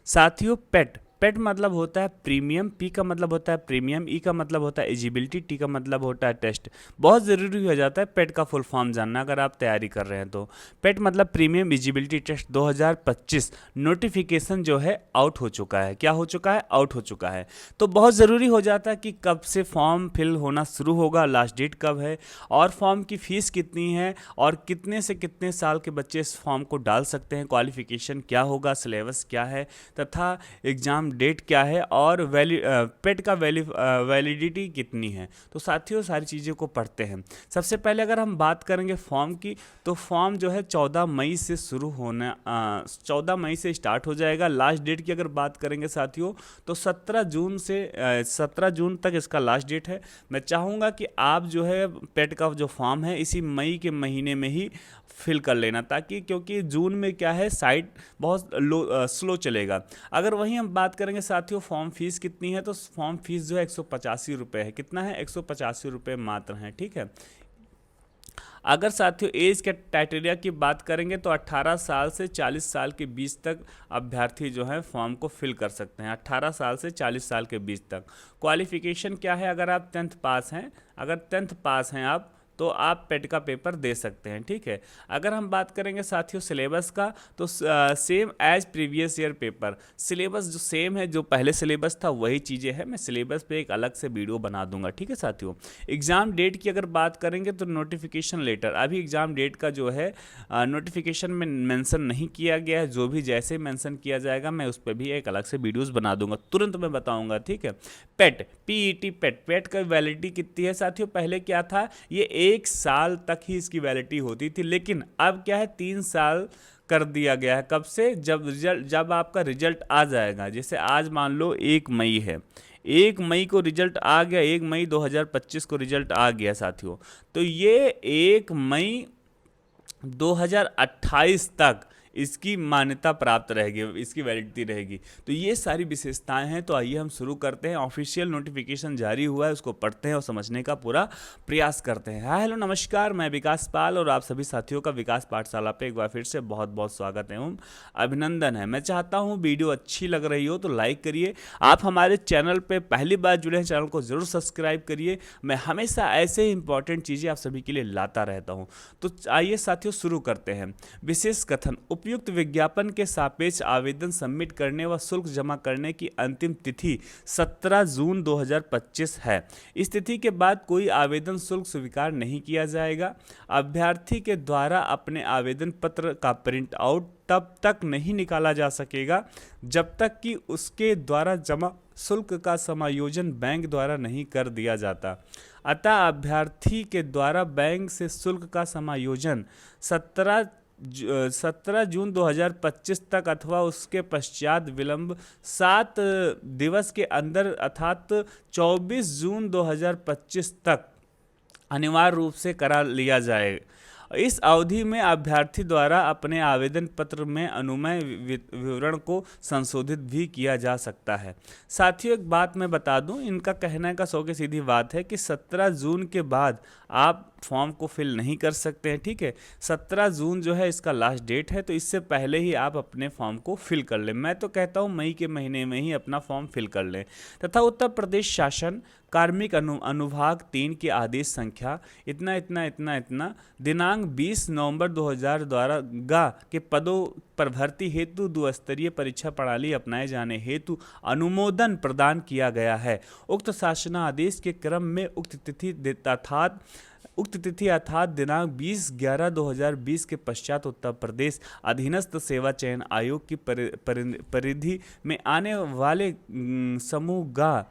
साथियों पेट पेट मतलब होता है प्रीमियम, पी का मतलब होता है प्रीमियम, ई का मतलब होता है एलिजिबिलिटी, टी का मतलब होता है टेस्ट। बहुत ज़रूरी हो जाता है पेट का फुल फॉर्म जानना अगर आप तैयारी कर रहे हैं तो। पेट मतलब प्रीमियम एलिजिबिलिटी टेस्ट 2025 नोटिफिकेशन जो है आउट हो चुका है। क्या हो चुका है? आउट हो चुका है। तो बहुत ज़रूरी हो जाता है कि कब से फॉर्म फिल होना शुरू होगा, लास्ट डेट कब है, और फॉर्म की फ़ीस कितनी है, और कितने से कितने साल के बच्चे इस फॉर्म को डाल सकते हैं, क्वालिफिकेशन क्या होगा, सिलेबस क्या है, तथा एग्ज़ाम डेट क्या है, और पेट का वैलिडिटी कितनी है। तो साथियों सारी चीज़ों को पढ़ते हैं। सबसे पहले अगर हम बात करेंगे फॉर्म की, तो फॉर्म जो है 14 मई से शुरू होना 14 मई से स्टार्ट हो जाएगा। लास्ट डेट की अगर बात करेंगे साथियों, तो 17 जून तक इसका लास्ट डेट है। मैं चाहूँगा कि आप जो है पेट का जो फॉर्म है इसी मई के महीने में ही फिल कर लेना, ताकि क्योंकि जून में क्या है साइट बहुत स्लो चलेगा। अगर वहीं हम बात करेंगे साथियों फॉर्म फीस कितनी है, तो फॉर्म फीस जो है 185 रुपये है। कितना है? 185 रुपये मात्र है। ठीक है। अगर साथियों एज के क्राइटेरिया की बात करेंगे तो 18 साल से 40 साल के बीच तक अभ्यर्थी जो है फॉर्म को फिल कर सकते हैं। 18 साल से 40 साल के बीच तक। क्वालिफिकेशन क्या है? अगर आप 10th पास हैं, अगर 10th पास हैं आप, तो आप पेट का पेपर दे सकते हैं। ठीक है। अगर हम बात करेंगे साथियों सिलेबस का, तो same as previous year paper, syllabus जो सेम है, जो पहले सिलेबस था वही चीज़ें हैं। मैं सिलेबस पे एक अलग से वीडियो बना दूंगा। ठीक है साथियों। एग्ज़ाम डेट की अगर बात करेंगे तो नोटिफिकेशन लेटर, अभी एग्ज़ाम डेट का जो है नोटिफिकेशन में मेंशन नहीं किया गया है। जो भी जैसे मेंशन किया जाएगा मैं उस पर भी एक अलग से वीडियोस बना दूंगा, तुरंत मैं बताऊंगा। ठीक है। पेट पीईटी पेट पेट का वैलिडिटी कितनी है साथियों? पहले क्या था, ये 1 साल तक ही इसकी वैलिडिटी होती थी, लेकिन अब क्या है 3 साल कर दिया गया है। कब से? जब आपका रिजल्ट आ जाएगा। जैसे आज मान लो 1 मई है, 1 मई को रिजल्ट आ गया, 1 मई 2025 को रिजल्ट आ गया साथियों, तो ये 1 मई 2028 तक इसकी मान्यता प्राप्त रहेगी, इसकी वैलिडिटी रहेगी। तो ये सारी विशेषताएं हैं। तो आइए हम शुरू करते हैं। ऑफिशियल नोटिफिकेशन जारी हुआ है, उसको पढ़ते हैं और समझने का पूरा प्रयास करते हैं। हाय हेलो नमस्कार, मैं विकास पाल और आप सभी साथियों का विकास पाठशाला पे एक बार फिर से बहुत बहुत स्वागत एवं अभिनंदन है। मैं चाहता हूँ वीडियो अच्छी लग रही हो तो लाइक करिए। आप हमारे चैनल पर पहली बार जुड़े हैं, चैनल को जरूर सब्सक्राइब करिए। मैं हमेशा ऐसे ही इंपॉर्टेंट चीज़ें आप सभी के लिए लाता रहता हूँ। तो आइए साथियों शुरू करते हैं। विशेष कथन, उपयुक्त विज्ञापन के सापेक्ष आवेदन सबमिट करने व शुल्क जमा करने की अंतिम तिथि 17 जून 2025 है। इस तिथि के बाद कोई आवेदन शुल्क स्वीकार नहीं किया जाएगा। अभ्यर्थी के द्वारा अपने आवेदन पत्र का प्रिंट आउट तब तक नहीं निकाला जा सकेगा जब तक कि उसके द्वारा जमा शुल्क का समायोजन बैंक द्वारा नहीं कर दिया जाता। अतः अभ्यर्थी के द्वारा बैंक से शुल्क का समायोजन 17 जून 2025 तक अथवा उसके पश्चात विलंब 7 दिवस के अंदर अर्थात 24 जून 2025 तक अनिवार्य रूप से करा लिया जाए। इस अवधि में अभ्यर्थी द्वारा अपने आवेदन पत्र में अनुमेय विवरण को संशोधित भी किया जा सकता है। साथियों एक बात मैं बता दूं, इनका कहने का सौ की सीधी बात है कि 17 जून के बाद आप फॉर्म को फिल नहीं कर सकते हैं। ठीक है। 17 जून जो है इसका लास्ट डेट है, तो इससे पहले ही आप अपने फॉर्म को फिल कर लें। मैं तो कहता हूं मई के महीने में ही अपना फॉर्म फिल कर लें। तथा उत्तर प्रदेश शासन कार्मिक अनुभाग 3 के आदेश संख्या इतना इतना इतना इतना दिनांक 20 नवंबर 2000 द्वारा के पदों पर भर्ती हेतु द्विस्तरीय परीक्षा प्रणाली अपनाए जाने हेतु अनुमोदन प्रदान किया गया है। उक्त शासनादेश के क्रम में उक्त तिथि अर्थात दिनांक 20/11/2020 के पश्चात उत्तर प्रदेश अधीनस्थ सेवा चयन आयोग की परिधि में आने वाले समूह ग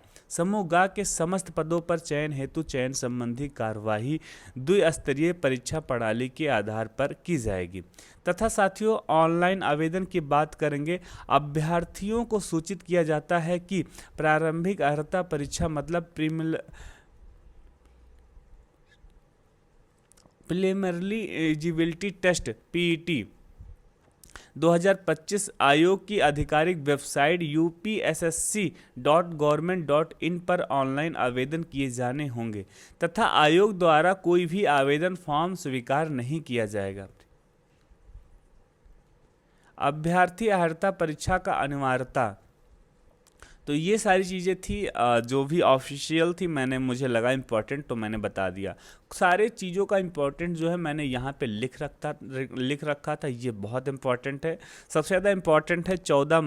के समस्त पदों पर चयन हेतु चयन संबंधी कार्यवाही द्विस्तरीय परीक्षा प्रणाली के आधार पर की जाएगी। तथा साथियों ऑनलाइन आवेदन की बात करेंगे। अभ्यर्थियों को सूचित किया जाता है कि प्रारंभिक अर्हता परीक्षा मतलब प्रीलिमिनरी एलिजिबिलिटी टेस्ट पीईटी 2025 आयोग की आधिकारिक वेबसाइट upssc.government.in पर ऑनलाइन आवेदन किए जाने होंगे तथा आयोग द्वारा कोई भी आवेदन फॉर्म स्वीकार नहीं किया जाएगा। अभ्यर्थी अर्हता परीक्षा का अनिवार्यता, तो ये सारी चीज़ें थी जो भी ऑफिशियल थी, मुझे लगा इम्पोर्टेंट तो मैंने बता दिया। सारे चीज़ों का इम्पोर्टेंट जो है मैंने यहाँ पे लिख रखा था, ये बहुत इम्पोर्टेंट है। सबसे ज़्यादा इम्पोर्टेंट है 14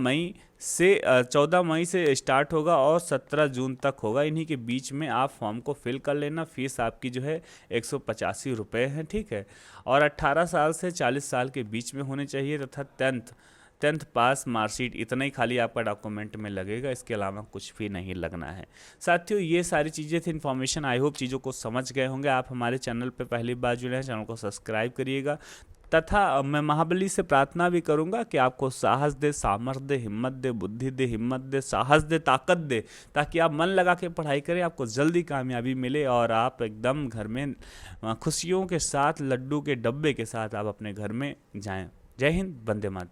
मई से स्टार्ट होगा और 17 जून तक होगा। इन्हीं के बीच में आप फॉर्म को फिल कर लेना। फीस आपकी जो है 185 रुपये है, ठीक है। और 18 साल से 40 साल के बीच में होने चाहिए, तथा टेंथ पास मार्कशीट, इतना ही खाली आपका डॉक्यूमेंट में लगेगा, इसके अलावा कुछ भी नहीं लगना है। साथियों, ये सारी चीज़ें थी इन्फॉर्मेशन। आई होप चीज़ों को समझ गए होंगे। आप हमारे चैनल पे पहली बार जुड़े हैं, चैनल को सब्सक्राइब करिएगा। तथा मैं महाबली से प्रार्थना भी करूंगा कि आपको साहस दे, सामर्थ्य दे, हिम्मत दे, बुद्धि दे, हिम्मत दे, साहस दे, ताकत दे, ताकि आप मन लगा के पढ़ाई करें, आपको जल्दी कामयाबी मिले और आप एकदम घर में खुशियों के साथ, लड्डू के डब्बे के साथ आप अपने घर में जाएं। जय हिंद, वंदे मातरम।